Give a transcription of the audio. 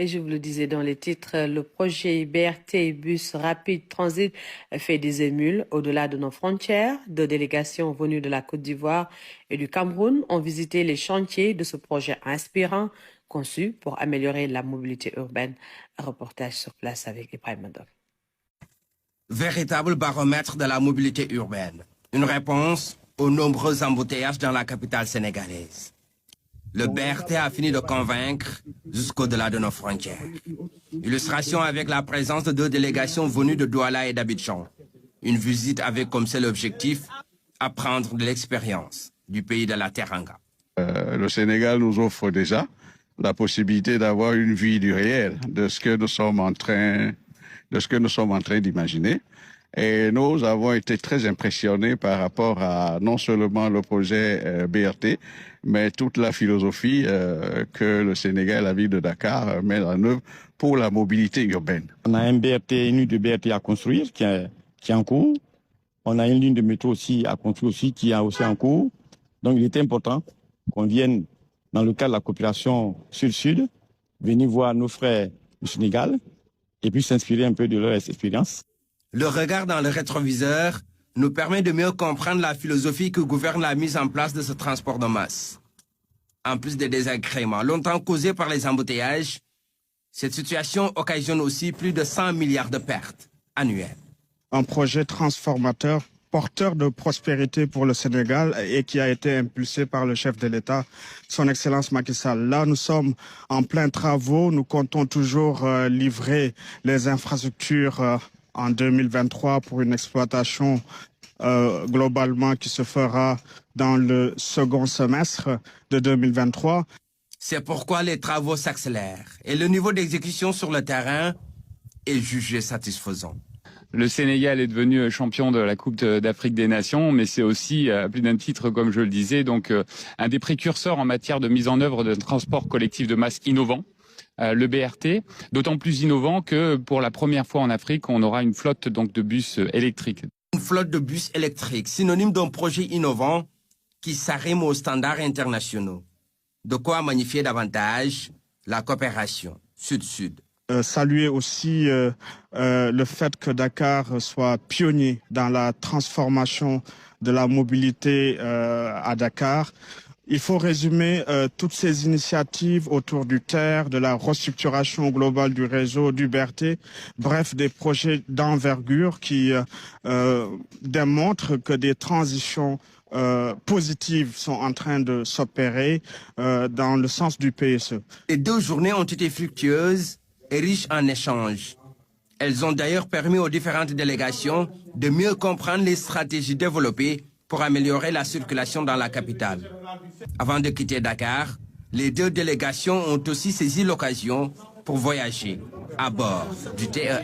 Et je vous le disais dans les titres, le projet BRT Bus Rapide Transit fait des émules au-delà de nos frontières. Deux délégations venues de la Côte d'Ivoire et du Cameroun ont visité les chantiers de ce projet inspirant conçu pour améliorer la mobilité urbaine. Un reportage sur place avec Ibrahim Mandov. Véritable baromètre de la mobilité urbaine. Une réponse aux nombreux embouteillages dans la capitale sénégalaise. Le BRT a fini de convaincre jusqu'au-delà de nos frontières. Illustration avec la présence de deux délégations venues de Douala et d'Abidjan. Une visite avec comme seul objectif apprendre de l'expérience du pays de la Teranga. Le Sénégal nous offre déjà la possibilité d'avoir une vue du réel de ce que nous sommes en train d'imaginer. Et nous avons été très impressionnés par rapport à non seulement le projet BRT, mais toute la philosophie que le Sénégal, la ville de Dakar, met en œuvre pour la mobilité urbaine. On a une ligne de BRT à construire qui est en cours. On a une ligne de métro aussi à construire aussi qui est aussi en cours. Donc il était important qu'on vienne dans le cadre de la coopération sud-sud, venir voir nos frères du Sénégal et puis s'inspirer un peu de leur expérience. Le regard dans le rétroviseur nous permet de mieux comprendre la philosophie que gouverne la mise en place de ce transport de masse. En plus des désagréments longtemps causés par les embouteillages, cette situation occasionne aussi plus de 100 milliards de pertes annuelles. Un projet transformateur, porteur de prospérité pour le Sénégal et qui a été impulsé par le chef de l'État, son Excellence Macky Sall. Là, nous sommes en plein travaux. Nous comptons toujours livrer les infrastructures en 2023 pour une exploitation globalement qui se fera dans le second semestre de 2023. C'est pourquoi les travaux s'accélèrent et le niveau d'exécution sur le terrain est jugé satisfaisant. Le Sénégal est devenu champion de la Coupe d'Afrique des Nations, mais c'est aussi, à plus d'un titre, comme je le disais, donc un des précurseurs en matière de mise en œuvre de transport collectif de masse innovant. Le BRT, d'autant plus innovant que pour la première fois en Afrique, on aura une flotte donc de bus électriques. Une flotte de bus électriques, synonyme d'un projet innovant qui s'arrime aux standards internationaux. De quoi magnifier davantage la coopération sud-sud. Saluer aussi le fait que Dakar soit pionnier dans la transformation de la mobilité à Dakar. Il faut résumer toutes ces initiatives autour du TER, de la restructuration globale du réseau, du BRT, bref, des projets d'envergure qui démontrent que des transitions positives sont en train de s'opérer dans le sens du PSE. Les 2 journées ont été fructueuses et riches en échanges. Elles ont d'ailleurs permis aux différentes délégations de mieux comprendre les stratégies développées pour améliorer la circulation dans la capitale. Avant de quitter Dakar, les 2 délégations ont aussi saisi l'occasion pour voyager à bord du TER.